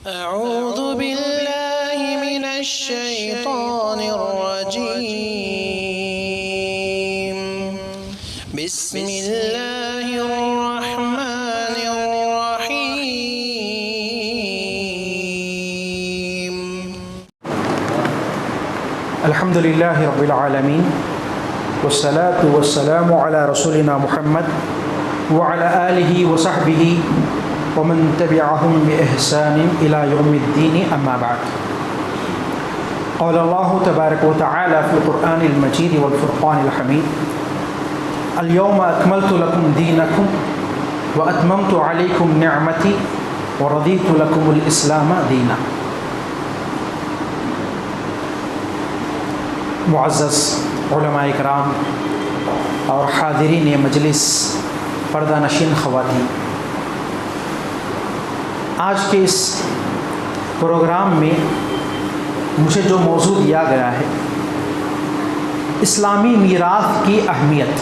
أعوذ بالله من الشيطان الرجيم بسم الله الرحمن الرحيم الحمد لله رب العالمين والصلاة والسلام على رسولنا محمد وعلى آله وصحبه ومن تبعهم بإحسان إلى يوم الدين أما بعد قال الله تبارك وتعالى في القرآن المجيد والفرقان الحميد اليوم أكملت لكم دينكم وأتممت عليكم نعمتي ورضيت لكم الإسلام دينا. معزز علماء اکرام اور حاضرین مجلس، پردہ نشین خواتین، آج کے اس پروگرام میں مجھے جو موضوع دیا گیا ہے اسلامی میراث کی اہمیت،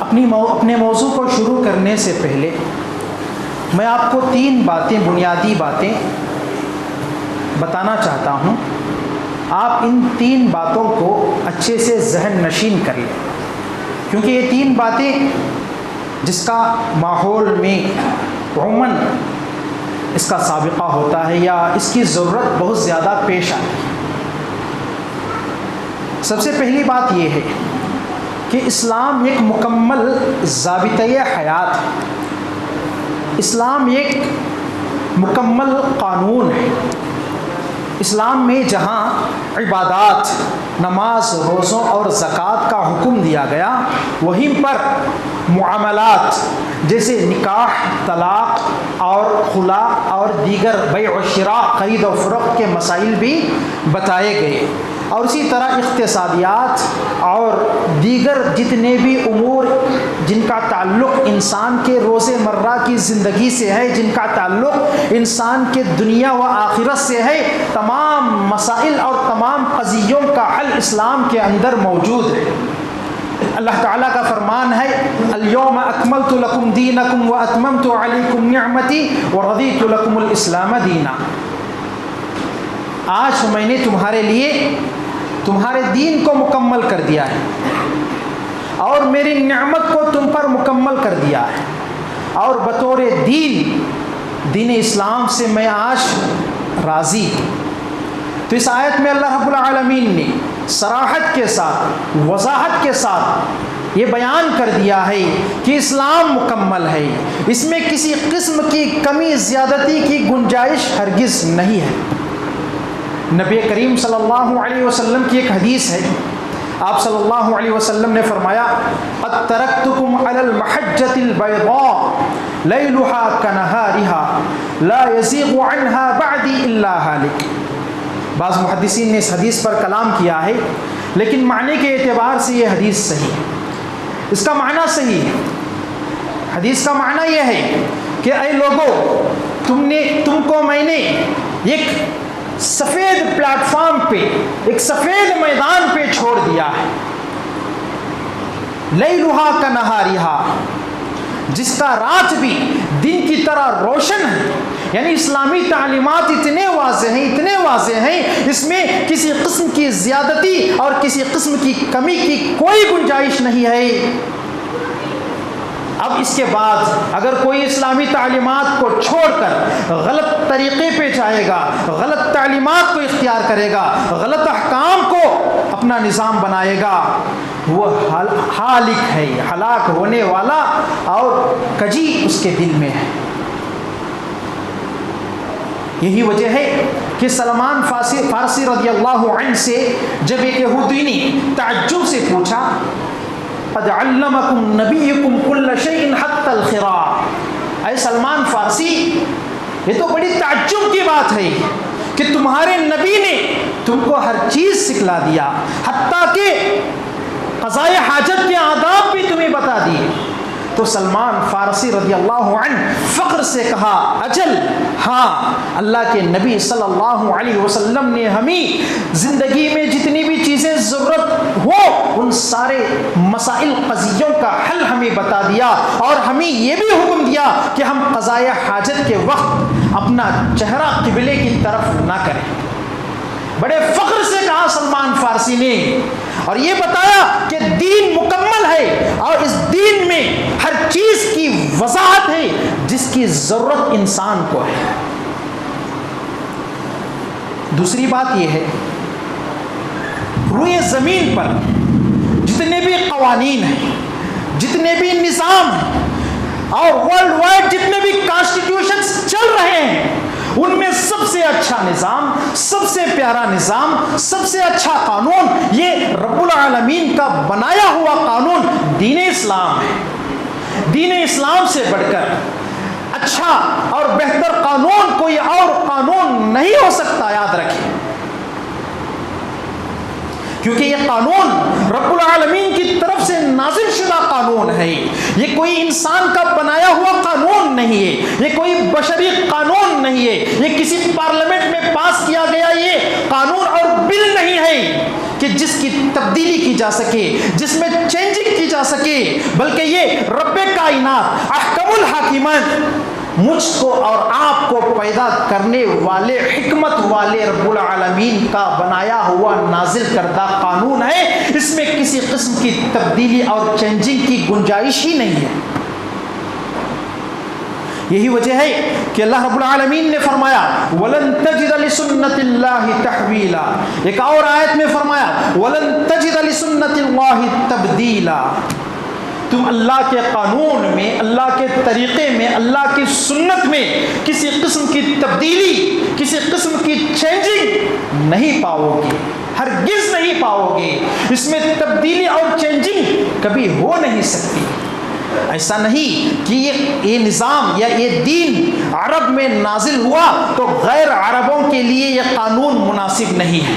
اپنے موضوع کو شروع کرنے سے پہلے میں آپ کو 3 بنیادی باتیں بتانا چاہتا ہوں. آپ ان 3 باتوں کو اچھے سے ذہن نشین کر لیں، کیونکہ یہ 3 باتیں جس کا ماحول میں عموماً اس کا سابقہ ہوتا ہے یا اس کی ضرورت بہت زیادہ پیش آتی ہے. سب سے پہلی بات یہ ہے کہ اسلام ایک مکمل ضابطۂ حیات ہے. اسلام ایک مکمل قانون ہے. اسلام میں جہاں عبادات، نماز، روزوں اور زکوٰۃ کا حکم دیا گیا، وہیں پر معاملات جیسے نکاح، طلاق اور خلا اور دیگر بیع و شراء، خرید و فروخت کے مسائل بھی بتائے گئے، اور اسی طرح اقتصادیات اور دیگر جتنے بھی امور جن کا تعلق انسان کے روز مرہ کی زندگی سے ہے، جن کا تعلق انسان کے دنیا و آخرت سے ہے، تمام مسائل اور تمام قضیوں کا حل اسلام کے اندر موجود ہے. اللہ تعالیٰ کا فرمان ہے الیوم اکملت لکم دینکم واتممت علیکم نعمتی ورضیت لکم الاسلام دینا. آج میں نے تمہارے لیے تمہارے دین کو مکمل کر دیا ہے اور میری نعمت کو تم پر مکمل کر دیا ہے، اور بطور دین اسلام سے میں آج راضی ہوں. تو اس آیت میں اللہ رب العالمین نے صراحت کے ساتھ، وضاحت کے ساتھ یہ بیان کر دیا ہے کہ اسلام مکمل ہے، اس میں کسی قسم کی کمی زیادتی کی گنجائش ہرگز نہیں ہے. نبی کریم صلی اللہ علیہ وسلم کی ایک حدیث ہے. آپ صلی اللہ علیہ وسلم نے فرمایا قد ترکتکم علی المحجۃ البیضاء لیلها کنہارها لا یزیغ عنها بعدی الا ہالک. بعض محدثین نے اس حدیث پر کلام کیا ہے، لیکن معنی کے اعتبار سے یہ حدیث صحیح ہے. اس کا معنی صحیح ہے. حدیث کا معنی یہ ہے کہ اے لوگو، تم کو میں نے ایک سفید پلیٹ فارم پہ، ایک سفید میدان پہ چھوڑ دیا ہے. لیلھا کنہارھا، جس کا رات بھی دن کی طرح روشن ہے. یعنی اسلامی تعلیمات اتنے واضح ہیں، اس میں کسی قسم کی زیادتی اور کسی قسم کی کمی کی کوئی گنجائش نہیں ہے. اب اس کے بعد اگر کوئی اسلامی تعلیمات کو چھوڑ کر غلط طریقے پہ جائے گا، غلط تعلیمات کو اختیار کرے گا، غلط احکام کو اپنا نظام بنائے گا، وہ ہالک ہے، ہلاک ہونے والا، اور کجی اس کے دل میں ہے. یہی وجہ ہے کہ سلمان فارسی رضی اللہ عنہ سے جب ایک یہودی نے تعجب سے پوچھا قد علمکم نبیکم کل شیء حتی الخراء، اے سلمان فارسی، یہ تو بڑی تعجب کی بات ہے کہ تمہارے نبی نے تم کو ہر چیز سکھلا دیا، حتیٰ کہ قضاء حاجت کے آداب بھی تمہیں بتا دیے. تو سلمان فارسی رضی اللہ عنہ فخر سے کہا اجل ہاں اللہ کے نبی صلی اللہ علیہ وسلم نے ہمیں زندگی میں جتنی بھی چیزیں ضرورت ہو ان سارے مسائل قضیوں کا حل ہمیں بتا دیا، اور ہمیں یہ بھی حکم دیا کہ ہم قضائے حاجت کے وقت اپنا چہرہ قبلے کی طرف نہ کریں۔ بڑے فخر سے کہا سلمان فارسی نے، اور یہ بتایا کہ دین مکمل ہے اور اس دین میں ہر چیز کی وضاحت ہے جس کی ضرورت انسان کو ہے۔ دوسری بات یہ ہے، روئے زمین پر جتنے بھی قوانین ہیں، جتنے بھی نظام ہیں، اور ورلڈ وائڈ جتنے بھی کانسٹیٹیوشنز چل رہے ہیں، ان میں سب سے اچھا نظام، سب سے پیارا نظام، سب سے اچھا قانون یہ رب العالمین کا بنایا ہوا قانون دین اسلام ہے۔ دین اسلام سے بڑھ کر اچھا اور بہتر قانون کوئی اور قانون نہیں ہو سکتا، یاد رکھیں، کیونکہ یہ قانون رب العالمین کی طرف سے نازل شدہ قانون ہے۔ یہ کوئی انسان کا بنایا ہوا قانون نہیں ہے، یہ کوئی بشری قانون نہیں ہے، یہ کسی پارلیمنٹ میں پاس کیا گیا یہ قانون اور بل نہیں ہے کہ جس کی تبدیلی کی جا سکے، جس میں چینجنگ کی جا سکے، بلکہ یہ رب کائنات احکم الحاکمان مجھ کو اور آپ کو پیدا کرنے والے حکمت والے رب العالمین کا بنایا ہوا نازل کردہ قانون ہے۔ اس میں کسی قسم کی تبدیلی اور چینجنگ کی گنجائش ہی نہیں ہے۔ یہی وجہ ہے کہ اللہ رب العالمین نے فرمایا وَلَن تَجِدَ لِسُنَّةِ اللَّهِ تَحْوِيلًا، ایک اور آیت میں فرمایا وَلَن تَجِدَ لِسُنَّةِ اللَّهِ تَبْدِيلًا، تم اللہ کے قانون میں، اللہ کے طریقے میں، اللہ کی سنت میں کسی قسم کی تبدیلی، کسی قسم کی چینجنگ نہیں پاؤ گے، ہرگز نہیں پاؤ گے۔ اس میں تبدیلی اور چینجنگ کبھی ہو نہیں سکتی۔ ایسا نہیں کہ یہ نظام یا یہ دین عرب میں نازل ہوا تو غیر عربوں کے لیے یہ قانون مناسب نہیں ہے۔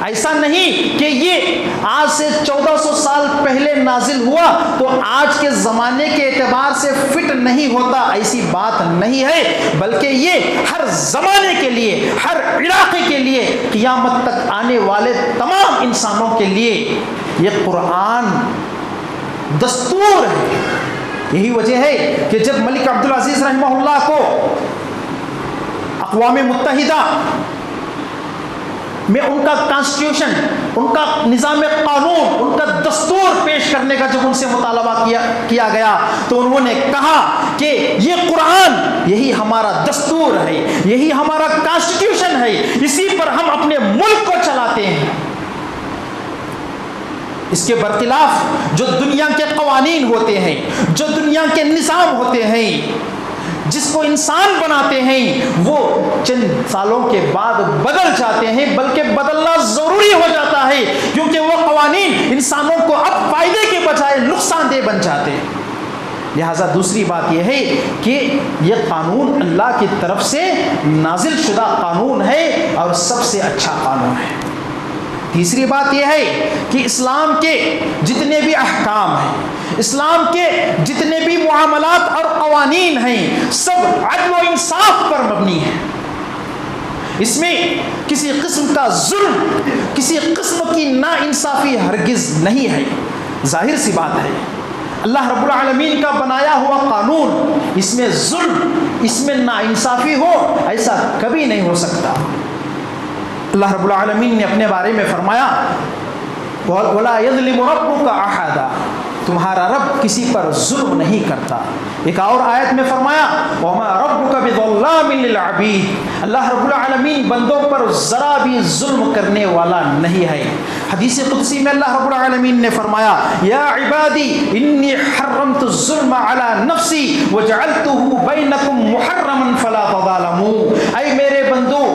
ایسا نہیں کہ یہ آج سے 1400 سال پہلے نازل ہوا تو آج کے زمانے کے اعتبار سے فٹ نہیں ہوتا، ایسی بات نہیں ہے، بلکہ یہ ہر زمانے کے لیے، ہر علاقے کے لیے، قیامت تک آنے والے تمام انسانوں کے لیے یہ قرآن دستور ہے۔ یہی وجہ ہے کہ جب ملک عبدالعزیز رحمہ اللہ کو اقوام متحدہ میں ان کا کانسٹیٹیوشن، ان کا نظام قانون، ان کا دستور پیش کرنے کا جب ان سے مطالبہ کیا گیا تو انہوں نے کہا کہ یہ قرآن یہی ہمارا دستور ہے، یہی ہمارا کانسٹیٹیوشن ہے، اسی پر ہم اپنے ملک کو چلاتے ہیں۔ اس کے برخلاف جو دنیا کے قوانین ہوتے ہیں، جو دنیا کے نظام ہوتے ہیں، جس کو انسان بناتے ہیں، وہ چند سالوں کے بعد بدل جاتے ہیں، بلکہ بدلنا ضروری ہو جاتا ہے، کیونکہ وہ قوانین انسانوں کو اب فائدے کے بجائے نقصان دہ بن جاتے ہیں۔ لہٰذا دوسری بات یہ ہے کہ یہ قانون اللہ کی طرف سے نازل شدہ قانون ہے اور سب سے اچھا قانون ہے۔ تیسری بات یہ ہے کہ اسلام کے جتنے بھی احکام ہیں، اسلام کے جتنے بھی معاملات اور قوانین ہیں، سب عدل و انصاف پر مبنی ہیں۔ اس میں کسی قسم کا ظلم، کسی قسم کی ناانصافی ہرگز نہیں ہے۔ ظاہر سی بات ہے، اللہ رب العالمین کا بنایا ہوا قانون، اس میں ظلم، اس میں ناانصافی ہو، ایسا کبھی نہیں ہو سکتا۔ اللہ رب العالمین نے اپنے بارے میں فرمایا وَلَا يَظْلِمُ رَبُّكَ أَحَدًا، تمہارا رب کسی پر ظلم نہیں کرتا۔ ایک اور آیت میں فرمایا وَمَا رَبُّكَ بِظَلَّامٍ لِّلْعَبِيدِ، اللہ رب العالمین بندوں پر ذرا بھی ظلم کرنے والا نہیں ہے۔ حدیث قدسی میں اللہ رب العالمین نے فرمایا یا عبادی انی حرمت الظلم علی نفسی وجعلته بینکم محرما فلا تظالموا، اے میرے بندو،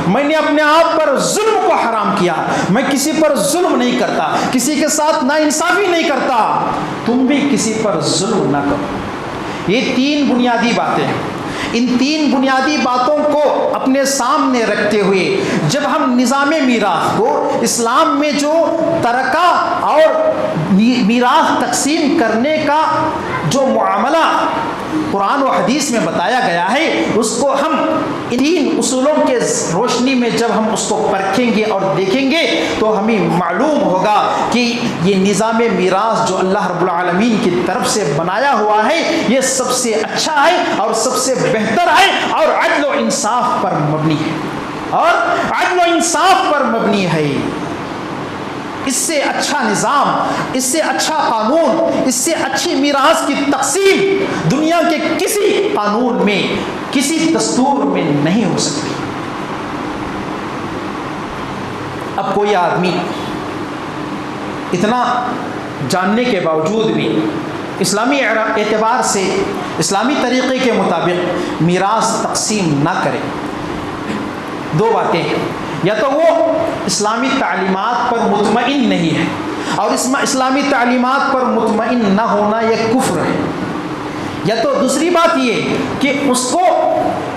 میں نے اپنے آپ پر ظلم کو حرام کیا، میں کسی پر ظلم نہیں کرتا، کسی کے ساتھ ناانصافی نہیں کرتا، تم بھی کسی پر ظلم نہ کرو۔ یہ تین بنیادی باتیں ہیں۔ ان تین بنیادی باتوں کو اپنے سامنے رکھتے ہوئے جب ہم نظام میراث کو، اسلام میں جو ترکہ اور میراث تقسیم کرنے کا جو معاملہ قرآن و حدیث میں بتایا گیا ہے اس کو ہم تین اصولوں کے روشنی میں جب ہم اس کو پرکھیں گے اور دیکھیں گے تو ہمیں معلوم ہوگا کہ یہ نظام میراث جو اللہ رب العالمین کی طرف سے بنایا ہوا ہے یہ سب سے اچھا ہے اور سب سے بہتر ہے اور عدل و انصاف پر مبنی ہے، اور عدل و انصاف پر مبنی ہے۔ اس سے اچھا نظام، اس سے اچھا قانون، اس سے اچھی میراث کی تقسیم دنیا کے کسی قانون میں، کسی دستور میں نہیں ہو سکتی۔ اب کوئی آدمی اتنا جاننے کے باوجود بھی اسلامی اعتبار سے، اسلامی طریقے کے مطابق میراث تقسیم نہ کرے، دو باتیں ہیں، یا تو وہ اسلامی تعلیمات پر مطمئن نہیں ہے، اور اسلامی تعلیمات پر مطمئن نہ ہونا یہ کفر ہے، یا تو دوسری بات یہ کہ اس کو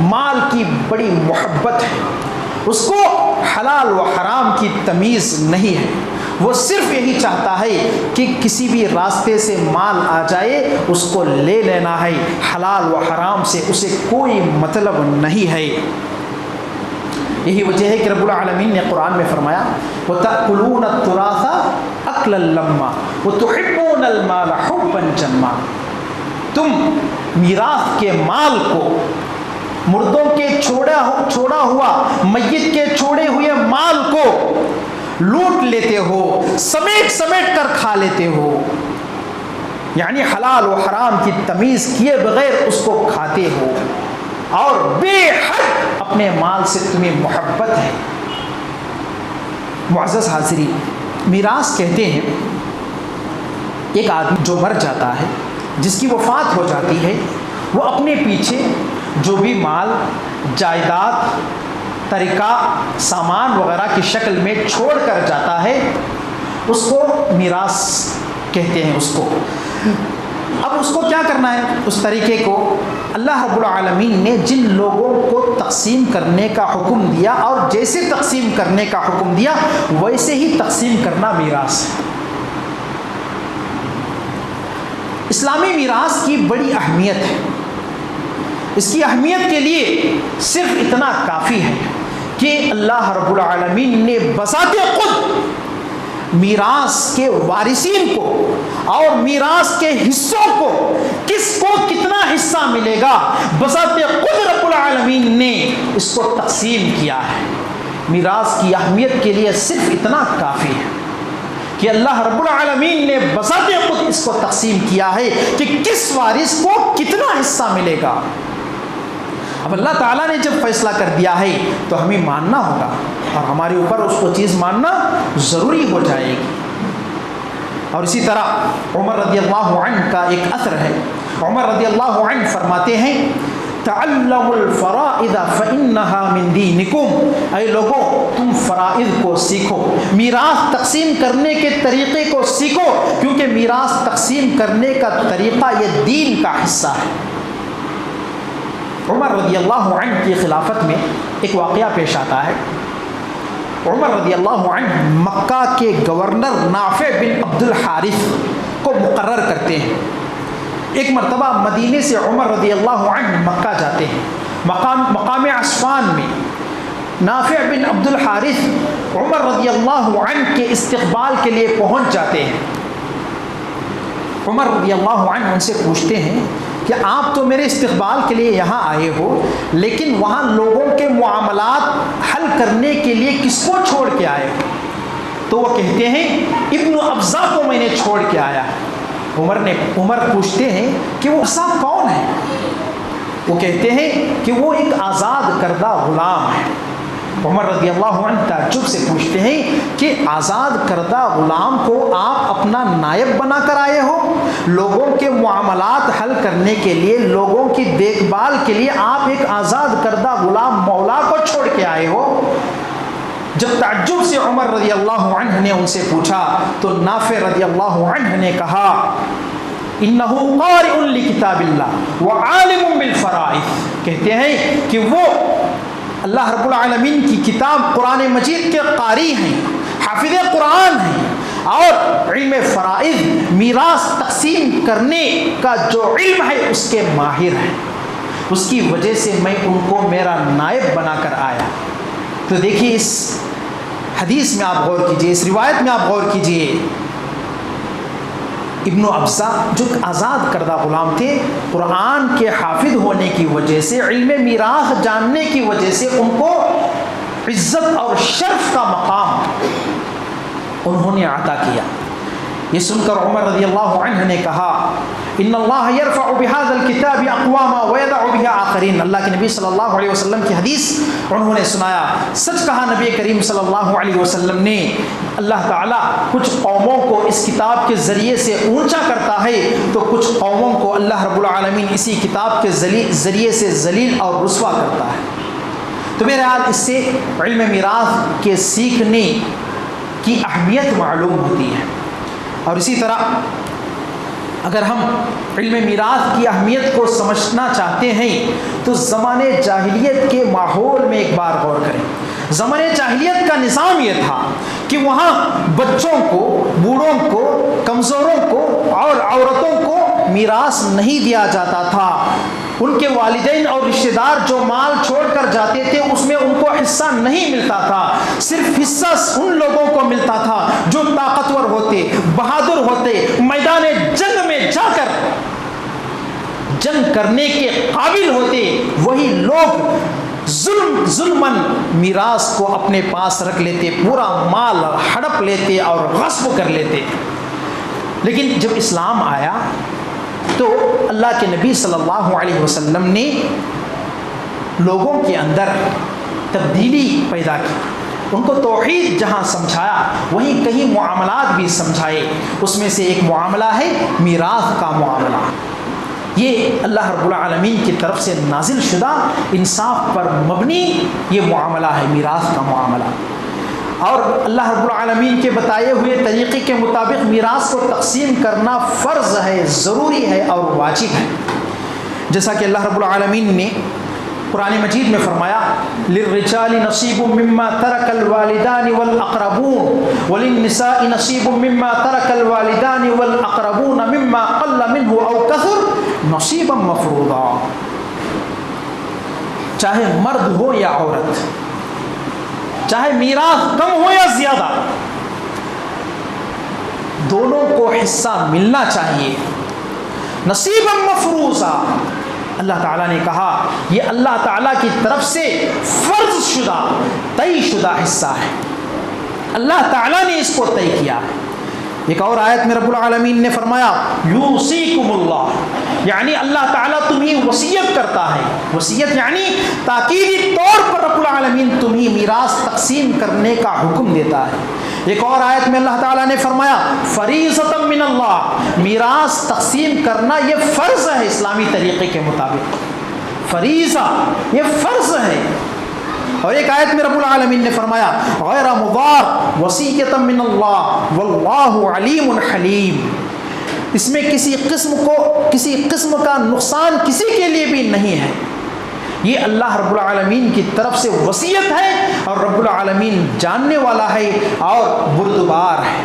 مال کی بڑی محبت ہے، اس کو حلال و حرام کی تمیز نہیں ہے، وہ صرف یہی چاہتا ہے کہ کسی بھی راستے سے مال آ جائے اس کو لے لینا ہے، حلال و حرام سے اسے کوئی مطلب نہیں ہے۔ یہی وجہ ہے کہ رب العالمین نے قرآن میں فرمایا وَتَأْكُلُونَ التُّرَاثَ أَكْلًا لَمًّا وَتُحِبُّونَ الْمَالَ حُبًّا جَمًّا، تم میراث کے مال کو، مردوں کے چھوڑا ہوا، میت کے چھوڑے ہوئے مال کو لوٹ لیتے ہو، سمیٹ کر کھا لیتے ہو، یعنی حلال و حرام کی تمیز کیے بغیر اس کو کھاتے ہو، اور بے حد اپنے مال سے تمہیں محبت ہے۔ معزز حاضرین، میراث کہتے ہیں ایک آدمی جو مر جاتا ہے، جس کی وفات ہو جاتی ہے، وہ اپنے پیچھے جو بھی مال، جائیداد، ترکہ، سامان وغیرہ کی شکل میں چھوڑ کر جاتا ہے اس کو میراث کہتے ہیں۔ اس کو اب اس کو کیا کرنا ہے؟ اس طریقے کو اللہ رب العالمین نے جن لوگوں کو تقسیم کرنے کا حکم دیا اور جیسے تقسیم کرنے کا حکم دیا ویسے ہی تقسیم کرنا میراث ہے۔ اسلامی میراث کی بڑی اہمیت ہے۔ اس کی اہمیت کے لیے صرف اتنا کافی ہے کہ اللہ رب العالمین نے بذات خود میراث کے وارثین کو اور میراث کے حصوں کو، کس کو کتنا حصہ ملے گا، بذات خود رب العالمین نے اس کو تقسیم کیا ہے۔ میراث کی اہمیت کے لیے صرف اتنا کافی ہے کہ اللہ رب العالمین نے بذات خود اس کو تقسیم کیا ہے کہ کس وارث کو کتنا حصہ ملے گا۔ اب اللہ تعالیٰ نے جب فیصلہ کر دیا ہے تو ہمیں ماننا ہوگا، اور ہمارے اوپر اس کو چیز ماننا ضروری ہو جائے گی۔ اور اسی طرح عمر رضی اللہ عنہ کا ایک اثر ہے، عمر رضی اللہ عنہ فرماتے ہیں تعلموا الفرائض فإنها من دینکم، اے لوگوں تم فرائض کو سیکھو، میراث تقسیم کرنے کے طریقے کو سیکھو، کیونکہ میراث تقسیم کرنے کا طریقہ یہ دین کا حصہ ہے۔ عمر رضی اللہ عنہ کی خلافت میں ایک واقعہ پیش آتا ہے۔ عمر رضی اللہ عنہ مکہ کے گورنر نافع بن عبد الحارث کو مقرر کرتے ہیں۔ ایک مرتبہ مدینے سے عمر رضی اللہ عنہ مکہ جاتے ہیں، مقام عصفان میں نافع بن عبد الحارث عمر رضی اللہ عنہ کے استقبال کے لیے پہنچ جاتے ہیں۔ عمر رضی اللہ عنہ ان سے پوچھتے ہیں کہ آپ تو میرے استقبال کے لیے یہاں آئے ہو، لیکن وہاں لوگوں کے معاملات حل کرنے کے لیے کس کو چھوڑ کے آئے ہو؟ تو وہ کہتے ہیں ابن ابزا کو میں نے چھوڑ کے آیا۔ عمر پوچھتے ہیں کہ وہ ابزا کون ہے؟ وہ کہتے ہیں کہ وہ ایک آزاد کردہ غلام ہے۔ عمر رضی اللہ عنہ تعجب سے پوچھتے ہیں کہ آزاد کردہ غلام کو آپ اپنا نائب بنا کر آئے ہو؟ لوگوں کے معاملات حل کرنے کے لیے، لوگوں کی دیکھ بھال کے لیے آپ ایک آزاد کردہ غلام مولا کو چھوڑ کے آئے ہو؟ جب تعجب سے عمر رضی اللہ عنہ نے ان سے پوچھا تو نافع رضی اللہ عنہ نے کہا انہو قارئ لکتاب اللہ وعالم بالفرائض، کہتے ہیں کہ وہ اللہ رب العالمین کی کتاب قرآن مجید کے قاری ہیں، حافظ قرآن ہیں، اور علم فرائض میراث تقسیم کرنے کا جو علم ہے اس کے ماہر ہیں. اس کی وجہ سے میں ان کو میرا نائب بنا کر آیا. تو دیکھیے اس حدیث میں آپ غور کیجئے, اس روایت میں آپ غور کیجئے. ابن ابزہ جو آزاد کردہ غلام تھے, قرآن کے حافظ ہونے کی وجہ سے, علم میراث جاننے کی وجہ سے ان کو عزت اور شرف کا مقام انہوں نے عطا کیا. یہ سن کر عمر رضی اللہ عنہ نے کہا ان اللہ یرفع بهذا الكتاب اقواما ويضع بها آخرین. اللہ کے نبی صلی اللہ علیہ وسلم کی حدیث انہوں نے سنایا. سچ کہا نبی کریم صلی اللہ علیہ وسلم نے, اللہ تعالیٰ کچھ قوموں کو اس کتاب کے ذریعے سے اونچا کرتا ہے تو کچھ قوموں کو اللہ رب العالمین اسی کتاب کے ذریعے سے ذلیل اور رسوا کرتا ہے. تو بہرحال اس سے علم میراث کے سیکھنے کی اہمیت معلوم ہوتی ہے. اور اسی طرح اگر ہم علم میراث کی اہمیت کو سمجھنا چاہتے ہیں تو زمانے جاہلیت کے ماحول میں ایک بار غور کریں. زمانے جاہلیت کا نظام یہ تھا کہ وہاں بچوں کو, بوڑھوں کو, کمزوروں کو اور عورتوں کو میراث نہیں دیا جاتا تھا. ان کے والدین اور رشتہ دار جو مال چھوڑ کر جاتے تھے اس میں ان کو حصہ نہیں ملتا تھا. صرف حصہ ان لوگوں کو ملتا تھا جو طاقتور ہوتے, بہادر ہوتے, میدان جنگ میں جا کر جنگ کرنے کے قابل ہوتے. وہی لوگ ظلماً میراث کو اپنے پاس رکھ لیتے, پورا مال ہڑپ لیتے اور غصب کر لیتے. لیکن جب اسلام آیا تو اللہ کے نبی صلی اللہ علیہ وسلم نے لوگوں کے اندر تبدیلی پیدا کی. ان کو توحید جہاں سمجھایا وہیں کہیں معاملات بھی سمجھائے. اس میں سے ایک معاملہ ہے میراث کا معاملہ. یہ اللہ رب العالمین کی طرف سے نازل شدہ انصاف پر مبنی یہ معاملہ ہے, میراث کا معاملہ. اور اللہ رب العالمین کے بتائے ہوئے طریقے کے مطابق میراث کو تقسیم کرنا فرض ہے, ضروری ہے اور واجب ہے. جیسا کہ اللہ رب العالمین نے قرآن مجید میں فرمایا للرجال نصیب مما ترک الوالدان والاقربون وللنساء نصیب مما ترک الوالدان والاقربون مما قل منه او کثر نصیبا مفروضا. چاہے مرد ہو یا عورت, چاہے میراث کم ہو یا زیادہ, دونوں کو حصہ ملنا چاہیے. نصیبا مفروضا, اللہ تعالیٰ نے کہا یہ اللہ تعالیٰ کی طرف سے فرض شدہ, طے شدہ حصہ ہے. اللہ تعالیٰ نے اس کو طے کیا. ایک اور آیت میں رب العالمین نے فرمایا یوصیکم اللہ, یعنی اللہ تعالیٰ تمہیں وصیت کرتا ہے. وصیت یعنی تاکیدی طور پر رب العالمین تمہیں میراث تقسیم کرنے کا حکم دیتا ہے. ایک اور آیت میں اللہ تعالیٰ نے فرمایا فریضۃ من اللہ, میراث تقسیم کرنا یہ فرض ہے اسلامی طریقے کے مطابق. فریضہ یہ فرض ہے. اور ایک آیت میں رب العالمین نے فرمایا غیر مضار وصیۃ من اللہ واللہ علیم حلیم. اس میں کسی قسم کا نقصان کسی کے لیے بھی نہیں ہے. یہ اللہ رب العالمین کی طرف سے وصیت ہے اور رب العالمین جاننے والا ہے اور بردبار ہے.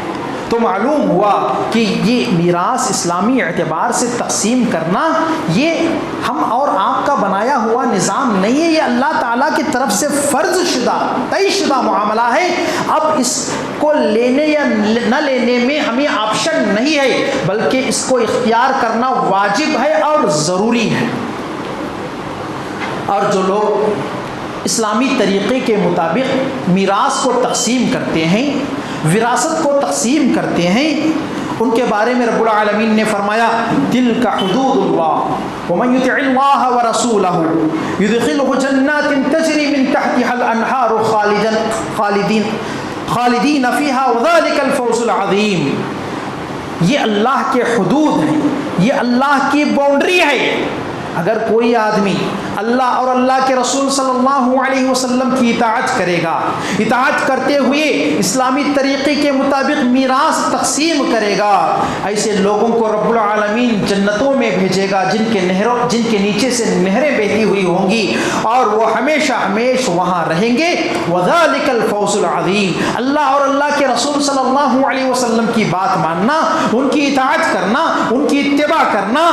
تو معلوم ہوا کہ یہ میراث اسلامی اعتبار سے تقسیم کرنا یہ ہم اور آپ کا بنایا ہوا نظام نہیں ہے. یہ اللہ تعالیٰ کی طرف سے فرض شدہ, طے شدہ معاملہ ہے. اب اس کو لینے یا نہ لینے میں ہمیں آپشن نہیں ہے, بلکہ اس کو اختیار کرنا واجب ہے اور ضروری ہے. اور جو لوگ اسلامی طریقے کے مطابق میراث کو تقسیم کرتے ہیں, وراثت کو تقسیم کرتے ہیں, ان کے بارے میں رب العالمین نے فرمایا تلک حدود اللہ ومن یطع اللہ ورسولہ یدخلہ جنات تجری من تحتها الانہار خالدین فیہا وذلک الفوز العظیم. یہ اللہ کے حدود ہیں, یہ اللہ کی باؤنڈری ہے. اگر کوئی آدمی اللہ اور اللہ کے رسول صلی اللہ علیہ وسلم کی اطاعت کرے گا، اطاعت کرتے ہوئے اسلامی طریقے کے مطابق میراث تقسیم کرے گا، ایسے لوگوں کو رب العالمین جنتوں میں بھیجے گا جن کے نیچے سے نہریں بہتی ہوئی ہوں گی اور وہ ہمیشہ ہمیشہ وہاں رہیں گے۔ وَذَلِكَ الْفَوْزُ الْعَظِيمُ۔ اللہ اور اللہ کے رسول صلی اللہ علیہ وسلم کی بات ماننا، ان کی اطاعت کرنا، ان کی اتباع کرنا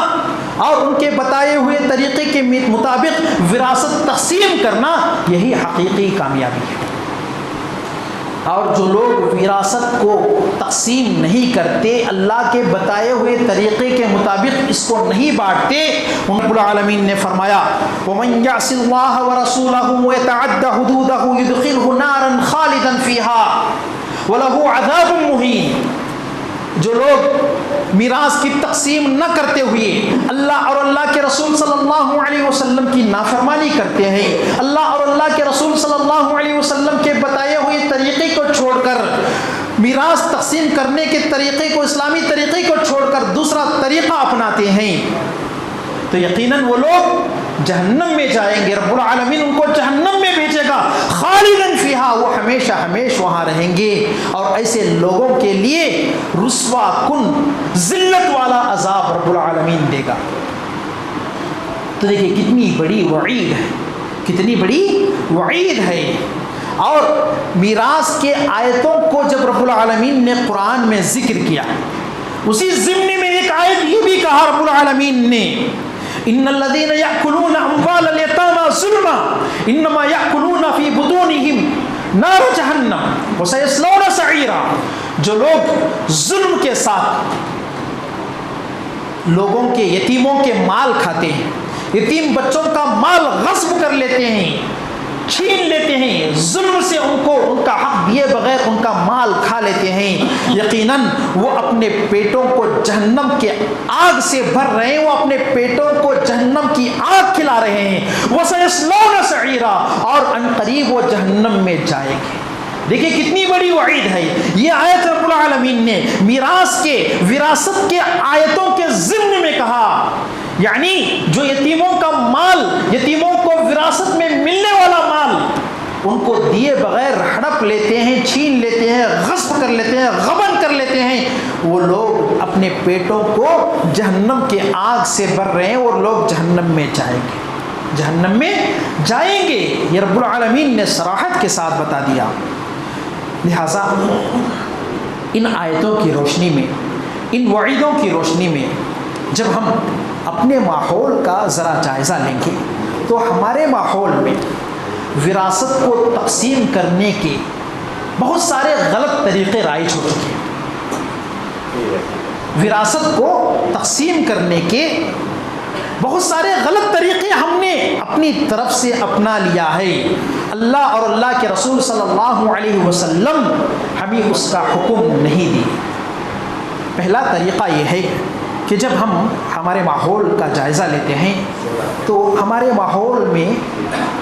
اور ان کے بتائے ہوئے طریقے کے مطابق وراثت تقسیم کرنا، یہی حقیقی کامیابی ہے۔ اور جو لوگ وراثت کو تقسیم نہیں کرتے، اللہ کے بتائے ہوئے طریقے کے مطابق اس کو نہیں بانٹتے، رب العالمین نے فرمایا وَمَنْ يَعْصِ اللَّهَ وَرَسُولَهُ وَيَتَعَدَّ حُدُودَهُ يُدْخِلْهُ نَارًا خَالِدًا فِيهَا وَلَهُ عَذَابٌ مُهِينٌ۔ جو لوگ میراث کی تقسیم نہ کرتے ہوئے اللہ اور اللہ کے رسول صلی اللہ علیہ وسلم کی نافرمانی کرتے ہیں، اللہ اور اللہ کے رسول صلی اللہ علیہ وسلم کے بتائے ہوئے طریقے کو چھوڑ کر، میراث تقسیم کرنے کے طریقے کو، اسلامی طریقے کو چھوڑ کر دوسرا طریقہ اپناتے ہیں، تو یقیناً وہ لوگ جہنم میں جائیں گے۔ رب العالمین ان کو جہنم میں بھیجے گا، خالداً فیہا، وہ ہمیشہ ہمیشہ وہاں رہیں گے، اور ایسے لوگوں کے لیے رسوا کن ذلت والا عذاب رب العالمین دے گا۔ تو دیکھیں کتنی بڑی وعید ہے، کتنی بڑی وعید ہے۔ اور میراث کے آیتوں کو جب رب العالمین نے قرآن میں ذکر کیا، اسی ضمن میں ایک آیت یہ بھی کہا رب العالمین نے ان الذين ياكلون اموال اليتامى ظلما انما ياكلون في بطونهم نار جہنم وسيصلون سعيرا۔ جو لوگ ظلم کے ساتھ لوگوں کے، یتیموں کے مال کھاتے ہیں، یتیم بچوں کا مال غصب کر لیتے ہیں، چھین لیتے ہیں، ظلم سے ان کو ان کا حق دیے بغیر ان کا مال کھا لیتے ہیں، یقیناً وہ اپنے پیٹوں کو جہنم کے آگ سے بھر رہے ہیں، وہ اپنے پیٹوں کو جہنم کی آگ کھلا رہے ہیں۔ وَسَيَصْلَوْنَ سَعِيرًا، اور عنقریب وہ جہنم میں جائیں گے۔ دیکھیں کتنی بڑی وعید ہے یہ آیت رب العالمین نے میراث کے، وراثت کے آیتوں کے ضمن میں کہا، یعنی جو یتیموں کا مال، یتیموں کو وراثت میں ملنے والا مال، ان کو دیے بغیر ہڑپ لیتے ہیں، چھین لیتے ہیں، غصب کر لیتے ہیں، غبن کر لیتے ہیں، وہ لوگ اپنے پیٹوں کو جہنم کے آگ سے بھر رہے ہیں، اور لوگ جہنم میں جائیں گے، جہنم میں جائیں گے۔ یہ رب العالمین نے صراحت کے ساتھ بتا دیا۔ لہٰذا ان آیتوں کی روشنی میں، ان وعیدوں کی روشنی میں جب ہم اپنے ماحول کا ذرا جائزہ لیں گے تو ہمارے ماحول میں وراثت کو تقسیم کرنے کے بہت سارے غلط طریقے رائج ہو چکے ہیں۔ وراثت کو تقسیم کرنے کے بہت سارے غلط طریقے ہم نے اپنی طرف سے اپنا لیا ہے۔ اللہ اور اللہ کے رسول صلی اللہ علیہ وسلم ہمیں اس کا حکم نہیں دی۔ پہلا طریقہ یہ ہے کہ جب ہم ہمارے ماحول کا جائزہ لیتے ہیں تو ہمارے ماحول میں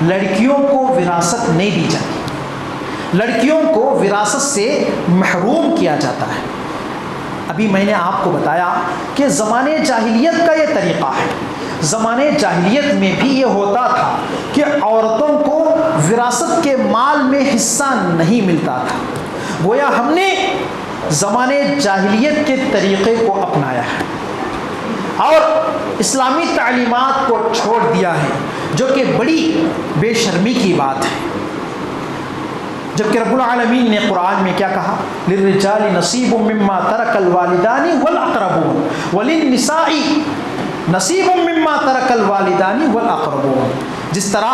لڑکیوں کو وراثت نہیں دی جاتی، لڑکیوں کو وراثت سے محروم کیا جاتا ہے۔ ابھی میں نے آپ کو بتایا کہ زمانے جاہلیت کا یہ طریقہ ہے۔ زمانے جاہلیت میں بھی یہ ہوتا تھا کہ عورتوں کو وراثت کے مال میں حصہ نہیں ملتا تھا۔ گویا ہم نے زمانے جاہلیت کے طریقے کو اپنایا ہے اور اسلامی تعلیمات کو چھوڑ دیا ہے، جو کہ بڑی بے شرمی کی بات ہے۔ جبکہ رب العالمین نے قرآن میں کیا کہا؟ للرجال نصیب مما ترک الوالدان والاقربون وللنساء نصیب مما ترک الوالدان والاقربون۔ جس طرح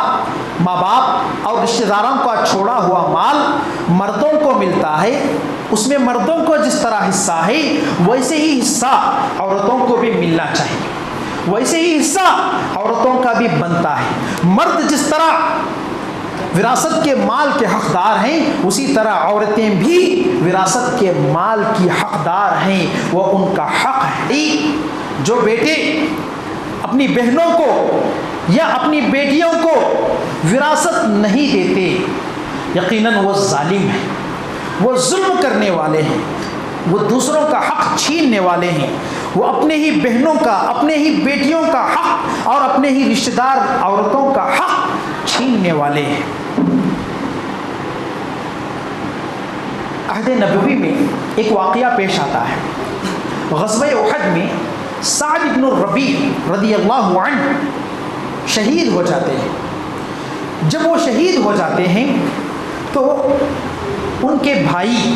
ماں باپ اور رشتہ داروں کا چھوڑا ہوا مال مردوں کو ملتا ہے، اس میں مردوں کو جس طرح حصہ ہے ویسے ہی حصہ عورتوں کو بھی ملنا چاہیے، ویسے ہی حصہ عورتوں کا بھی بنتا ہے۔ مرد جس طرح وراثت کے مال کے حقدار ہیں، اسی طرح عورتیں بھی وراثت کے مال کی حقدار ہیں، وہ ان کا حق ہے۔ جو بیٹے اپنی بہنوں کو یا اپنی بیٹیوں کو وراثت نہیں دیتے، یقیناً وہ ظالم ہیں، وہ ظلم کرنے والے ہیں، وہ دوسروں کا حق چھیننے والے ہیں، وہ اپنے ہی بہنوں کا، اپنے ہی بیٹیوں کا حق اور اپنے ہی رشتہ دار عورتوں کا حق چھیننے والے ہیں۔ عہد نبوی میں ایک واقعہ پیش آتا ہے۔ غزوہ احد میں سعد بن الربیع رضی اللہ عنہ شہید ہو جاتے ہیں۔ جب وہ شہید ہو جاتے ہیں تو ان کے بھائی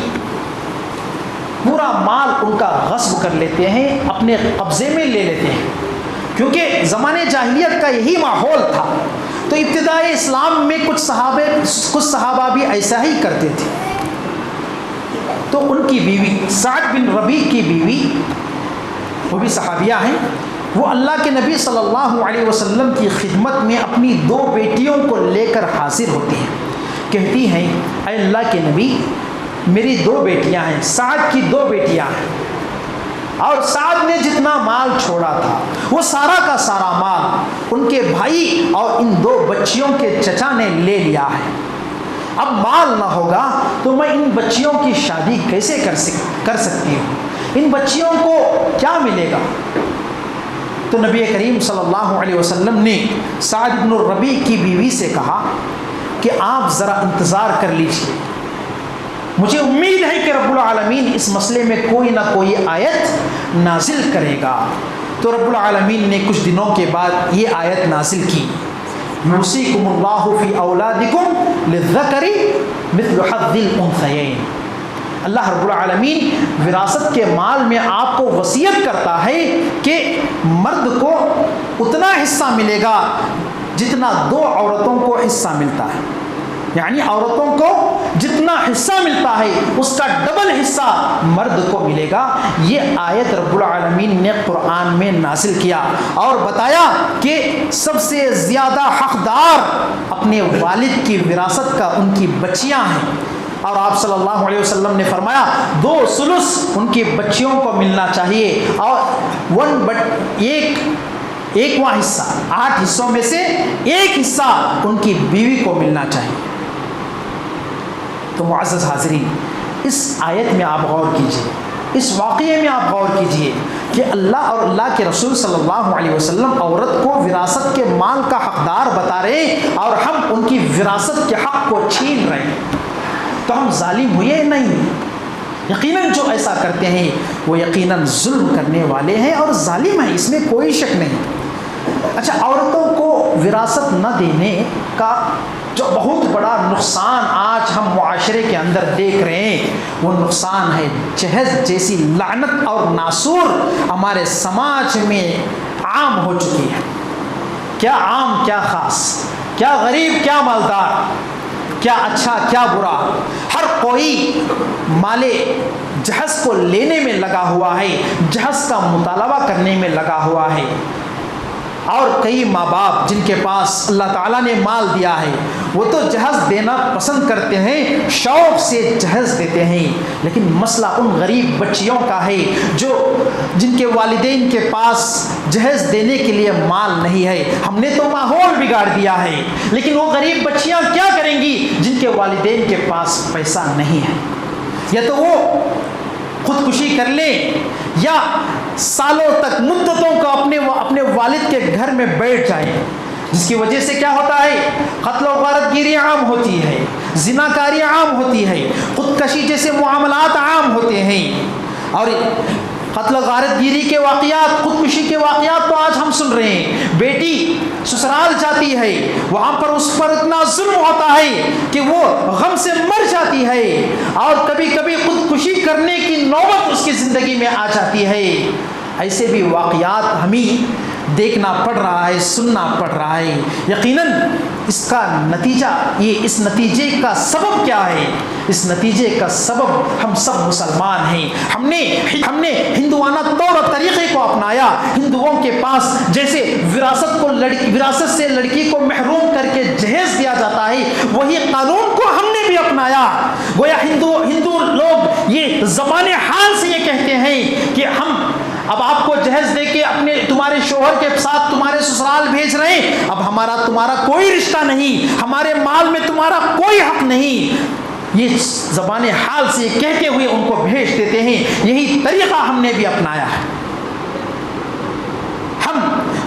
پورا مال ان کا غصب کر لیتے ہیں، اپنے قبضے میں لے لیتے ہیں، کیونکہ زمانے جاہلیت کا یہی ماحول تھا۔ تو ابتدائی اسلام میں کچھ صحابہ بھی ایسا ہی کرتے تھے۔ تو ان کی بیوی سعد بن ربیع کی بیوی، وہ بھی صحابیہ ہیں، وہ اللہ کے نبی صلی اللہ علیہ وسلم کی خدمت میں اپنی 2 بیٹیوں کو لے کر حاضر ہوتی ہیں۔ کہتی ہیں اے اللہ کے نبی، میری 2 بیٹیاں ہیں، سعد کی 2 بیٹیاں ہیں، اور سعد نے جتنا مال چھوڑا تھا وہ سارا کا سارا مال ان کے بھائی اور ان 2 بچیوں کے چچا نے لے لیا ہے۔ اب مال نہ ہوگا تو میں ان بچیوں کی شادی کیسے کر سکتی ہوں؟ ان بچیوں کو کیا ملے گا؟ تو نبی کریم صلی اللہ علیہ وسلم نے سعد بن الربیع کی بیوی سے کہا کہ آپ ذرا انتظار کر لیجیے، مجھے امید ہے کہ رب العالمین اس مسئلے میں کوئی نہ کوئی آیت نازل کرے گا۔ تو رب العالمین نے کچھ دنوں کے بعد یہ آیت نازل کی، یوصیکم اللہ فی اولادکم للذکر مثل حظ الانثیین۔ اللہ رب العالمین وراثت کے مال میں آپ کو وصیت کرتا ہے کہ مرد کو اتنا حصہ ملے گا جتنا 2 عورتوں کو حصہ ملتا ہے، یعنی عورتوں کو جتنا حصہ ملتا ہے اس کا ڈبل حصہ مرد کو ملے گا۔ یہ آیت رب العالمین نے قرآن میں نازل کیا اور بتایا کہ سب سے زیادہ حقدار اپنے والد کی وراثت کا ان کی بچیاں ہیں، اور آپ صلی اللہ علیہ وسلم نے فرمایا 2 ثلث ان کی بچیوں کو ملنا چاہیے، اور 1/8واں حصہ 8 حصوں میں سے 1 حصہ ان کی بیوی کو ملنا چاہیے۔ تو معزز حاضرین، اس آیت میں آپ غور کیجئے، اس واقعے میں آپ غور کیجئے کہ اللہ اور اللہ کے رسول صلی اللہ علیہ وسلم عورت کو وراثت کے مال کا حقدار بتا رہے ہیں اور ہم ان کی وراثت کے حق کو چھین رہے ہیں۔ تو ہم ظالم ہوئے نہیں؟ یقیناً جو ایسا کرتے ہیں وہ یقیناً ظلم کرنے والے ہیں اور ظالم ہیں، اس میں کوئی شک نہیں۔ اچھا، عورتوں کو وراثت نہ دینے کا جو بہت بڑا نقصان آج ہم معاشرے کے اندر دیکھ رہے ہیں، وہ نقصان ہے جہیز جیسی لعنت اور ناسور ہمارے سماج میں عام ہو چکی ہے۔ کیا عام کیا خاص، کیا غریب کیا مالدار، کیا اچھا کیا برا، ہر کوئی مال جہیز کو لینے میں لگا ہوا ہے، جہیز کا مطالبہ کرنے میں لگا ہوا ہے۔ اور کئی ماں باپ جن کے پاس اللہ تعالیٰ نے مال دیا ہے وہ تو جہیز دینا پسند کرتے ہیں، شوق سے جہیز دیتے ہیں، لیکن مسئلہ ان غریب بچیوں کا ہے جن کے والدین کے پاس جہیز دینے کے لیے مال نہیں ہے۔ ہم نے تو ماحول بگاڑ دیا ہے، لیکن وہ غریب بچیاں کیا کریں گی جن کے والدین کے پاس پیسہ نہیں ہے؟ یا تو وہ خودکشی کر لیں یا سالوں تک مدتوں کو اپنے والد کے گھر میں بیٹھ جائیں، جس کی وجہ سے کیا ہوتا ہے؟ قتل و غارت گیری عام ہوتی ہے، زناکاری عام ہوتی ہے، خودکشی جیسے معاملات عام ہوتے ہیں۔ اور قتل و غارت گیری کے واقعات، خودکشی کے واقعات تو آج ہم سن رہے ہیں۔ بیٹی سسرال جاتی ہے، وہاں پر اس پر اتنا ظلم ہوتا ہے کہ وہ غم سے مر جاتی ہے، اور کبھی کبھی خودکشی کرنے کی نوبت اس کی زندگی میں آ جاتی ہے۔ ایسے بھی واقعات ہمیں دیکھنا پڑ رہا ہے، سننا پڑ رہا ہے۔ یقیناً اس کا نتیجہ، اس نتیجے کا سبب کیا ہے؟ اس نتیجے کا سبب ہم سب مسلمان ہیں۔ ہم نے ہندوانہ طور و طریقے کو اپنایا۔ ہندوؤں کے پاس جیسے وراثت سے لڑکی کو محروم کر کے جہیز دیا جاتا ہے، وہی قانون کو ہم نے بھی اپنایا۔ گویا ہندو لوگ یہ زبان حال سے یہ کہتے ہیں کہ ہم اب آپ کو جہیز دے کے تمہارے شوہر کے ساتھ تمہارے سسرال بھیج رہے ہیں، اب تمہارا کوئی رشتہ نہیں، ہمارے مال میں تمہارا کوئی حق نہیں۔ یہ زبان حال سے کہتے ہوئے ان کو بھیج دیتے ہیں۔ یہی طریقہ ہم نے بھی اپنایا ہے۔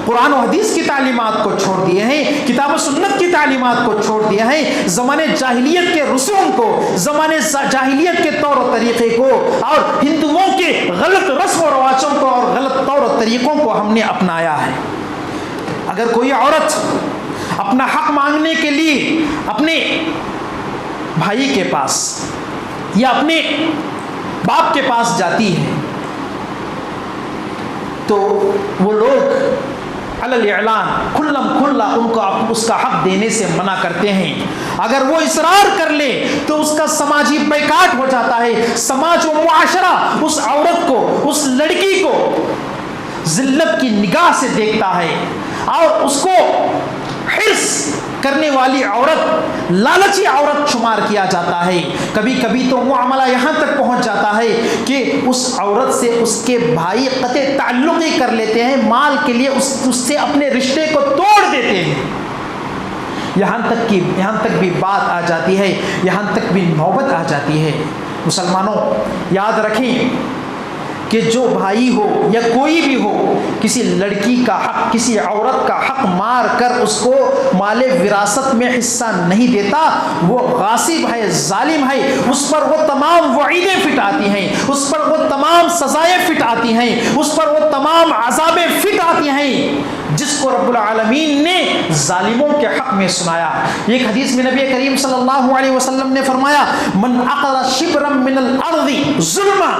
قرآن و حدیث کی تعلیمات کو چھوڑ دیے ہیں، کتاب و سنت کی تعلیمات کو چھوڑ دیے ہیں، زمانے جاہلیت کے رسوم کو، زمانے جاہلیت کے طور و طریقے کو، اور ہندوؤں کے غلط رسم و رواجوں کو اور غلط طور و طریقوں کو ہم نے اپنایا ہے۔ اگر کوئی عورت اپنا حق مانگنے کے لیے اپنے بھائی کے پاس یا اپنے باپ کے پاس جاتی ہے تو وہ لوگ علی الاعلان کھلم کھلا ان کو اس کا حق دینے سے منع کرتے ہیں۔ اگر وہ اصرار کر لے تو اس کا سماجی بیکاٹ ہو جاتا ہے، سماج و معاشرہ اس عورت کو، اس لڑکی کو ذلت کی نگاہ سے دیکھتا ہے، اور اس کو حرص کرنے والی عورت، لالچی عورت شمار کیا جاتا ہے۔ کبھی کبھی تو معاملہ یہاں تک پہنچ جاتا ہے کہ اس عورت سے اس کے بھائی قطع تعلق ہی کر لیتے ہیں، مال کے لیے اس سے اپنے رشتے کو توڑ دیتے ہیں۔ یہاں تک بھی بات آ جاتی ہے، یہاں تک بھی نوبت آ جاتی ہے۔ مسلمانوں یاد رکھیں کہ جو بھائی ہو یا کوئی بھی ہو، کسی لڑکی کا حق، کسی عورت کا حق مار کر اس کو مال وراثت میں حصہ نہیں دیتا، وہ غاصب ہے، ظالم ہے، اس پر وہ تمام وعیدیں فٹ آتی ہیں، اس پر وہ تمام سزائیں فٹ آتی ہیں، اس پر وہ تمام عذابیں فٹ آتی ہیں جس کو رب العالمین نے ظالموں کے حق میں سنایا۔ ایک حدیث میں نبی کریم صلی اللہ علیہ وسلم نے فرمایا، من عقل شبرا من الارض ظلما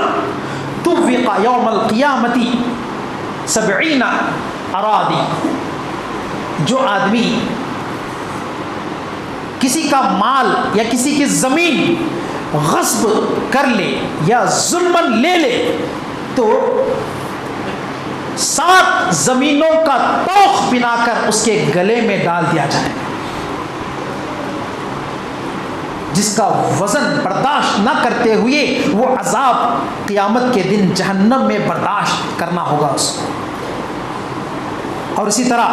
توفق یوم القیامت 70 اراضی۔ جو آدمی کسی کا مال یا کسی کی زمین غصب کر لے یا ظلماً لے لے تو 7 زمینوں کا توق بنا کر اس کے گلے میں ڈال دیا جائے، جس کا وزن برداشت نہ کرتے ہوئے وہ عذاب قیامت کے دن جہنم میں برداشت کرنا ہوگا اس کو۔ اور اسی طرح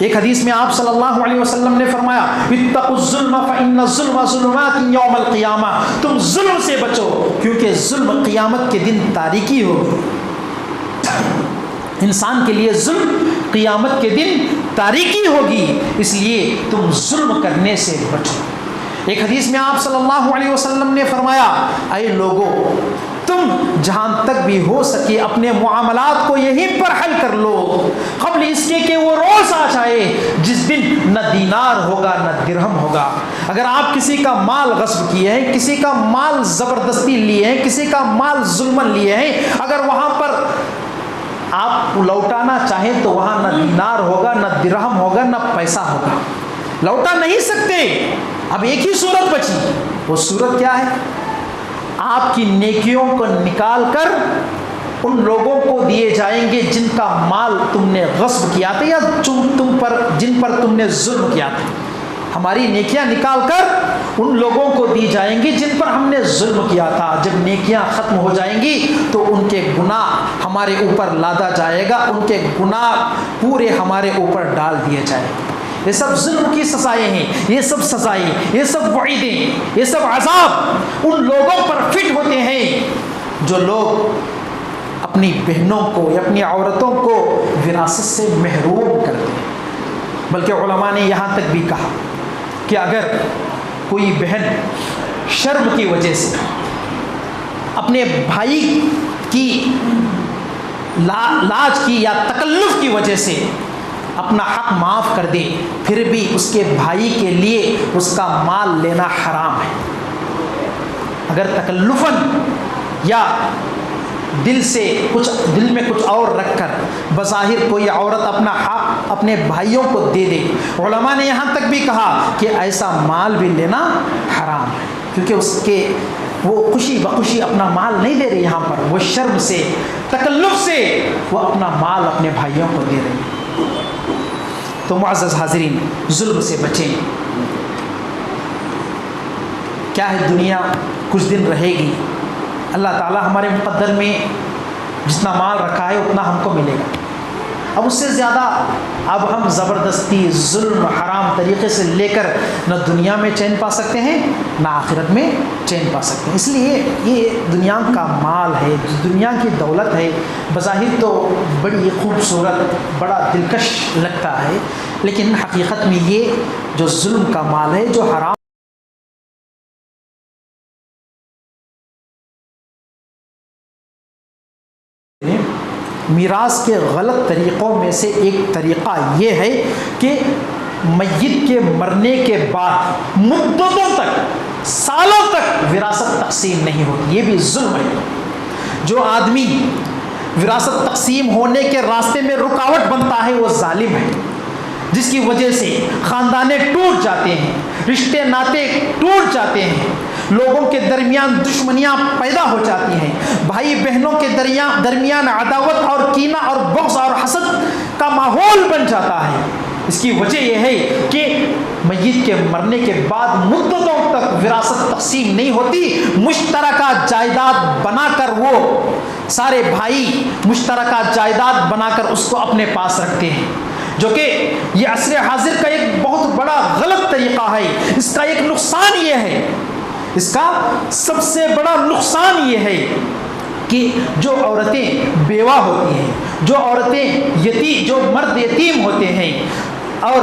ایک حدیث میں آپ صلی اللہ علیہ وسلم نے فرمایا، اتقوا الظلم فإن الظلم ظلمات یوم القیامہ، تم ظلم سے بچو کیونکہ ظلم قیامت کے دن تاریکی ہوگی۔ انسان کے لیے ظلم قیامت کے دن تاریکی ہوگی، اس لیے تم ظلم کرنے سے بچو۔ ایک حدیث میں آپ صلی اللہ علیہ وسلم نے فرمایا، اے لوگو تم جہاں تک بھی ہو سکے اپنے معاملات کو یہیں پر حل کر لو قبل اس کے کہ وہ روز آ جائے جس دن نہ دینار ہوگا نہ درہم ہوگا۔ اگر آپ کسی کا مال غصب کیے ہیں، کسی کا مال زبردستی لیے ہیں، کسی کا مال ظلماً لیے ہیں، اگر وہاں پر آپ لوٹانا چاہیں تو وہاں نہ دینار ہوگا نہ درہم ہوگا نہ پیسہ ہوگا، لوٹا نہیں سکتے۔ اب ایک ہی صورت بچی، وہ صورت کیا ہے؟ آپ کی نیکیوں کو نکال کر ان لوگوں کو دیے جائیں گے جن کا مال تم نے غصب کیا تھا یا جن پر تم نے ظلم کیا تھا۔ ہماری نیکیاں نکال کر ان لوگوں کو دی جائیں گی جن پر ہم نے ظلم کیا تھا۔ جب نیکیاں ختم ہو جائیں گی تو ان کے گناہ ہمارے اوپر لادا جائے گا، ان کے گناہ پورے ہمارے اوپر ڈال دیے جائیں گے۔ یہ سب ظلم کی سزائیں ہیں، یہ سب سزائیں، یہ سب وعیدیں، یہ سب عذاب ان لوگوں پر فٹ ہوتے ہیں جو لوگ اپنی بہنوں کو یا اپنی عورتوں کو وراثت سے محروم کرتے ہیں۔ بلکہ علماء نے یہاں تک بھی کہا کہ اگر کوئی بہن شرم کی وجہ سے اپنے بھائی کی لاج کی یا تکلف کی وجہ سے اپنا حق معاف کر دے، پھر بھی اس کے بھائی کے لیے اس کا مال لینا حرام ہے۔ اگر تکلفاً یا دل میں کچھ اور رکھ کر بظاہر کوئی عورت اپنا حق اپنے بھائیوں کو دے دے، علماء نے یہاں تک بھی کہا کہ ایسا مال بھی لینا حرام ہے، کیونکہ وہ خوشی بخوشی اپنا مال نہیں دے رہی، یہاں پر وہ شرم سے، تکلف سے وہ اپنا مال اپنے بھائیوں کو دے رہی۔ تو معزز حاضرین، ظلم سے بچیں۔ کیا ہے دنیا کچھ دن رہے گی، اللہ تعالیٰ ہمارے مقدر میں جتنا مال رکھا ہے اتنا ہم کو ملے گا۔ اب اس سے زیادہ اب ہم زبردستی ظلم حرام طریقے سے لے کر نہ دنیا میں چین پا سکتے ہیں نہ آخرت میں چین پا سکتے ہیں. اس لیے یہ دنیا کا مال ہے, دنیا کی دولت ہے, بظاہر تو بڑی خوبصورت بڑا دلکش لگتا ہے, لیکن حقیقت میں یہ جو ظلم کا مال ہے, جو حرام میراث کے غلط طریقوں میں سے ایک طریقہ یہ ہے کہ میت کے مرنے کے بعد مدتوں تک سالوں تک وراثت تقسیم نہیں ہوتی. یہ بھی ظلم ہے. جو آدمی وراثت تقسیم ہونے کے راستے میں رکاوٹ بنتا ہے وہ ظالم ہے, جس کی وجہ سے خاندانیں ٹوٹ جاتے ہیں, رشتے ناطے ٹوٹ جاتے ہیں, لوگوں کے درمیان دشمنیاں پیدا ہو جاتی ہیں, بھائی بہنوں کے درمیان عداوت اور کینہ اور بغض اور حسد کا ماحول بن جاتا ہے. اس کی وجہ یہ ہے کہ میت کے مرنے کے بعد مدتوں تک وراثت تقسیم نہیں ہوتی. مشترکہ جائیداد بنا کر وہ سارے بھائی مشترکہ جائیداد بنا کر اس کو اپنے پاس رکھتے ہیں, جو کہ یہ عصر حاضر کا ایک بہت بڑا غلط طریقہ ہے. اس کا ایک نقصان یہ ہے, اس کا سب سے بڑا نقصان یہ ہے کہ جو عورتیں بیوہ ہوتی ہیں, جو عورتیں جو مرد یتیم ہوتے ہیں اور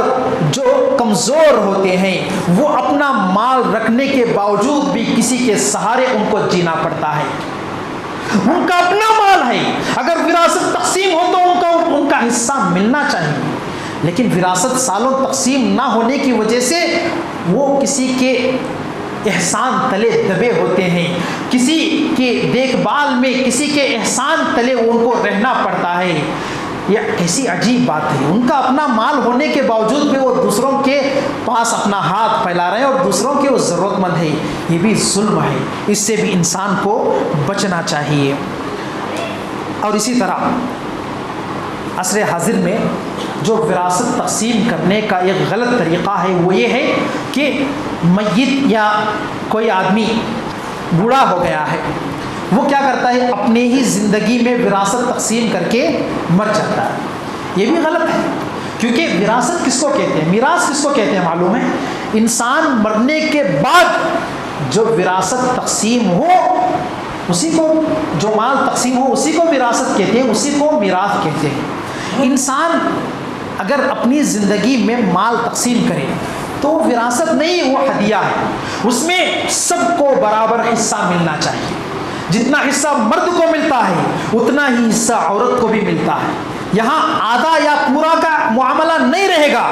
جو کمزور ہوتے ہیں, وہ اپنا مال رکھنے کے باوجود بھی کسی کے سہارے ان کو جینا پڑتا ہے. ان کا اپنا مال ہے, اگر وراثت تقسیم ہو تو ان کا حصہ ملنا چاہیے, لیکن وراثت سالوں تقسیم نہ ہونے کی وجہ سے وہ کسی کے احسان تلے دبے ہوتے ہیں, کسی کے دیکھ بھال میں کسی کے احسان تلے ان کو رہنا پڑتا ہے. یہ کیسی عجیب بات ہے. ان کا اپنا مال ہونے کے باوجود بھی وہ دوسروں کے پاس اپنا ہاتھ پھیلا رہے ہیں اور دوسروں کے وہ ضرورت مند ہے. یہ بھی ظلم ہے, اس سے بھی انسان کو بچنا چاہیے. اور اسی طرح عصر حاضر میں جو وراثت تقسیم کرنے کا ایک غلط طریقہ ہے وہ یہ ہے کہ میت یا کوئی آدمی بوڑھا ہو گیا ہے, وہ کیا کرتا ہے, اپنے ہی زندگی میں وراثت تقسیم کر کے مر جاتا ہے. یہ بھی غلط ہے, کیونکہ وراثت کس کو کہتے ہیں, میراث کس کو کہتے ہیں معلوم ہے؟ انسان مرنے کے بعد جو وراثت تقسیم ہو اسی کو, جو مال تقسیم ہو اسی کو وراثت کہتے ہیں, اسی کو میراث کہتے ہیں. انسان اگر اپنی زندگی میں مال تقسیم کرے تو وراثت نہیں, وہ ہدیہ ہے. اس میں سب کو برابر حصہ ملنا چاہیے. جتنا حصہ مرد کو ملتا ہے اتنا ہی حصہ عورت کو بھی ملتا ہے. یہاں آدھا یا پورا کا معاملہ نہیں رہے گا.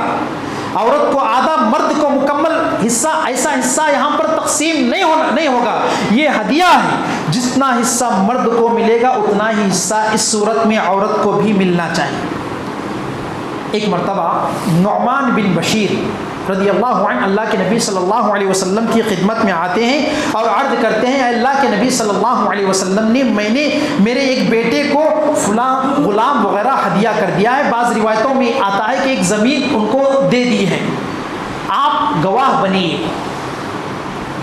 عورت کو آدھا, مرد کو مکمل حصہ, ایسا حصہ یہاں پر تقسیم نہیں ہوگا. یہ ہدیہ ہے. جتنا حصہ مرد کو ملے گا اتنا ہی حصہ اس صورت میں عورت کو بھی ملنا چاہیے. ایک مرتبہ نعمان بن بشیر رضی اللہ عنہ اللہ کے نبی صلی اللہ علیہ وسلم کی خدمت میں آتے ہیں اور عرض کرتے ہیں, اے اللہ کے نبی صلی اللہ علیہ وسلم نے میں نے میرے ایک بیٹے کو فلاں غلام وغیرہ ہدیہ کر دیا ہے. بعض روایتوں میں آتا ہے کہ ایک زمین ان کو دے دی ہے, آپ گواہ بنیے.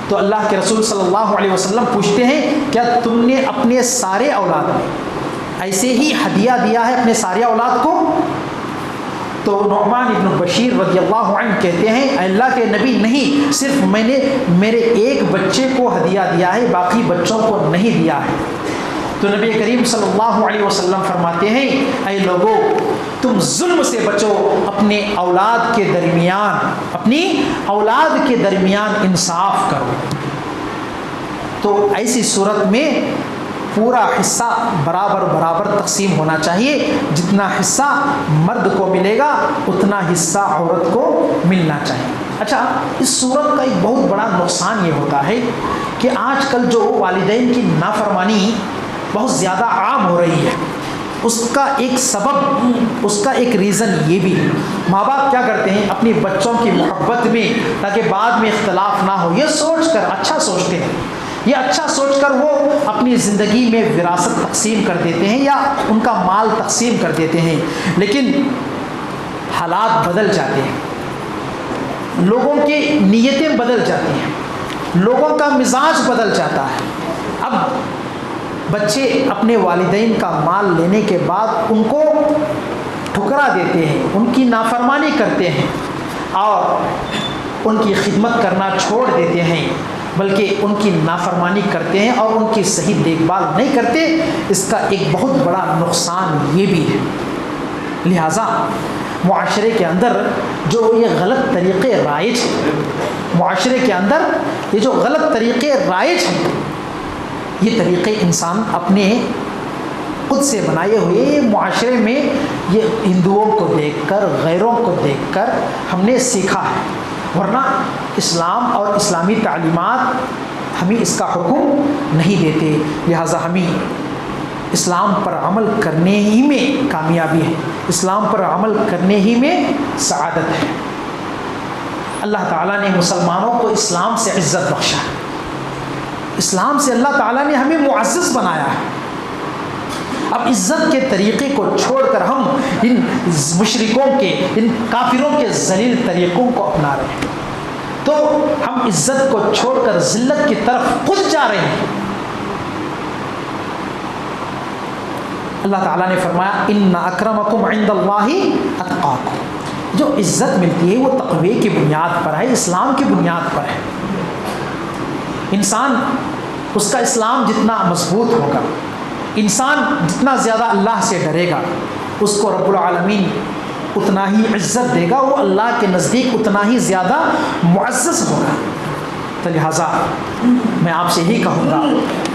تو اللہ کے رسول صلی اللہ علیہ وسلم پوچھتے ہیں, کیا تم نے اپنے سارے اولاد میں ایسے ہی ہدیہ دیا ہے اپنے سارے اولاد کو؟ تو نعمان ابن بشیر رضی اللہ عنہ کہتے ہیں, اے اللہ کے نبی نہیں, صرف میں نے میرے ایک بچے کو ہدیہ دیا ہے, باقی بچوں کو نہیں دیا ہے. تو نبی کریم صلی اللہ علیہ وسلم فرماتے ہیں, اے لوگو تم ظلم سے بچو, اپنے اولاد کے درمیان انصاف کرو. تو ایسی صورت میں پورا حصہ برابر تقسیم ہونا چاہیے. جتنا حصہ مرد کو ملے گا اتنا حصہ عورت کو ملنا چاہیے. اچھا, اس صورت کا ایک بہت بڑا نقصان یہ ہوتا ہے کہ آج کل جو والدین کی نافرمانی بہت زیادہ عام ہو رہی ہے, اس کا ایک سبب, اس کا ایک ریزن یہ بھی ہے. ماں باپ کیا کرتے ہیں, اپنی بچوں کی محبت میں تاکہ بعد میں اختلاف نہ ہو, یہ سوچ کر اچھا سوچتے ہیں, یہ اچھا سوچ کر وہ اپنی زندگی میں وراثت تقسیم کر دیتے ہیں یا ان کا مال تقسیم کر دیتے ہیں. لیکن حالات بدل جاتے ہیں, لوگوں کی نیتیں بدل جاتی ہیں, لوگوں کا مزاج بدل جاتا ہے. اب بچے اپنے والدین کا مال لینے کے بعد ان کو ٹھکرا دیتے ہیں، ان کی نافرمانی کرتے ہیں اور ان کی خدمت کرنا چھوڑ دیتے ہیں، بلکہ ان کی نافرمانی کرتے ہیں اور ان کی صحیح دیکھ بھال نہیں کرتے، اس کا ایک بہت بڑا نقصان یہ بھی ہے۔ لہٰذا معاشرے کے اندر جو یہ غلط طریقے رائج ہیں، معاشرے کے اندر یہ جو غلط طریقے رائج ہیں، یہ طریقے انسان اپنے خود سے بنائے ہوئے معاشرے میں یہ ہندوؤں کو دیکھ کر، غیروں کو دیکھ کر ہم نے سیکھا ہے، ورنہ اسلام اور اسلامی تعلیمات ہمیں اس کا حکم نہیں دیتے۔ لہٰذا ہمیں اسلام پر عمل کرنے ہی میں کامیابی ہے، اسلام پر عمل کرنے ہی میں سعادت ہے۔ اللہ تعالیٰ نے مسلمانوں کو اسلام سے عزت بخشا ہے، اسلام سے اللہ تعالیٰ نے ہمیں معزز بنایا ہے۔ اب عزت کے طریقے کو چھوڑ کر ہم ان مشرکوں کے، ان کافروں کے ذلیل طریقوں کو اپنا رہے ہیں، تو ہم عزت کو چھوڑ کر ذلت کی طرف خود جا رہے ہیں۔ اللہ تعالیٰ نے فرمایا ان اکرمکم عند اللہ اتقاکم، جو عزت ملتی ہے وہ تقوی کی بنیاد پر ہے، اسلام کی بنیاد پر ہے۔ انسان، اس کا اسلام جتنا مضبوط ہوگا، انسان جتنا زیادہ اللہ سے ڈرے گا، اس کو رب العالمین اتنا ہی عزت دے گا، وہ اللہ کے نزدیک اتنا ہی زیادہ معزز ہوگا۔ تو لہٰذا میں آپ سے یہی کہوں گا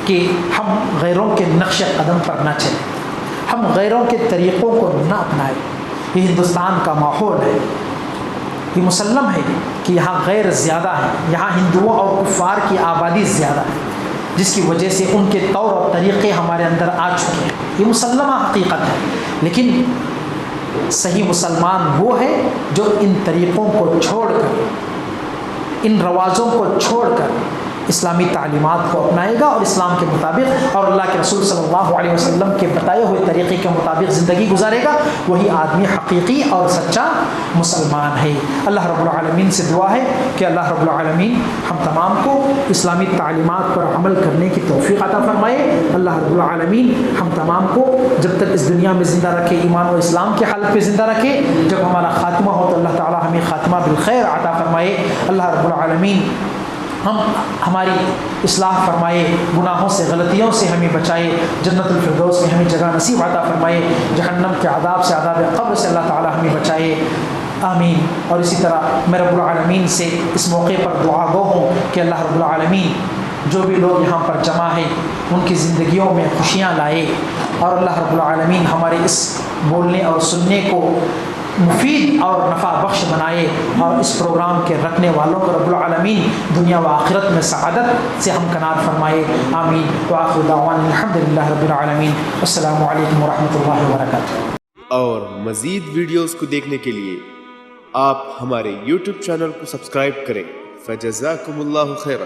کہ ہم غیروں کے نقش قدم پر نہ چلیں، ہم غیروں کے طریقوں کو نہ اپنائیں۔ یہ ہندوستان کا ماحول ہے، یہ مسلم ہے کہ یہاں غیر زیادہ ہے، یہاں ہندوؤں اور کفار کی آبادی زیادہ ہے، جس کی وجہ سے ان کے طور اور طریقے ہمارے اندر آ چکے ہیں، یہ مسلمہ حقیقت ہے۔ لیکن صحیح مسلمان وہ ہے جو ان طریقوں کو چھوڑ کر، ان روازوں کو چھوڑ کر اسلامی تعلیمات کو اپنائے گا اور اسلام کے مطابق اور اللہ کے رسول صلی اللہ علیہ وسلم کے بتائے ہوئے طریقے کے مطابق زندگی گزارے گا، وہی آدمی حقیقی اور سچا مسلمان ہے۔ اللہ رب العالمین سے دعا ہے کہ اللہ رب العالمین ہم تمام کو اسلامی تعلیمات پر عمل کرنے کی توفیق عطا فرمائے۔ اللہ رب العالمین ہم تمام کو جب تک اس دنیا میں زندہ رکھے، ایمان و اسلام کی حالت پہ زندہ رکھے، جب ہمارا خاتمہ ہو تو اللہ تعالی ہمیں خاتمہ بالخیر عطا فرمائے۔ اللہ رب العالمین ہماری اصلاح فرمائے، گناہوں سے، غلطیوں سے ہمیں بچائے، جنت الفردوس میں ہمیں جگہ نصیب عطا فرمائے، جہنم کے عذاب سے، عذاب قبر سے اللہ تعالی ہمیں بچائے، آمین۔ اور اسی طرح میں رب العالمین سے اس موقع پر دعا گو ہوں کہ اللہ رب العالمین جو بھی لوگ یہاں پر جمع ہیں ان کی زندگیوں میں خوشیاں لائے، اور اللہ رب العالمین ہمارے اس بولنے اور سننے کو مفید اور نفع بخش بنائے، اور اس پروگرام کے رکھنے والوں کو رب العالمین دنیا و آخرت میں سعادت سے ہمکنار فرمائے، آمین۔ وآخر دعوانا الحمدللہ رب العالمین۔ السلام علیکم ورحمۃ اللہ وبرکاتہ۔ اور مزید ویڈیوز کو دیکھنے کے لیے آپ ہمارے YouTube چینل کو سبسکرائب کریں۔ فجزاکم اللہ خیرا۔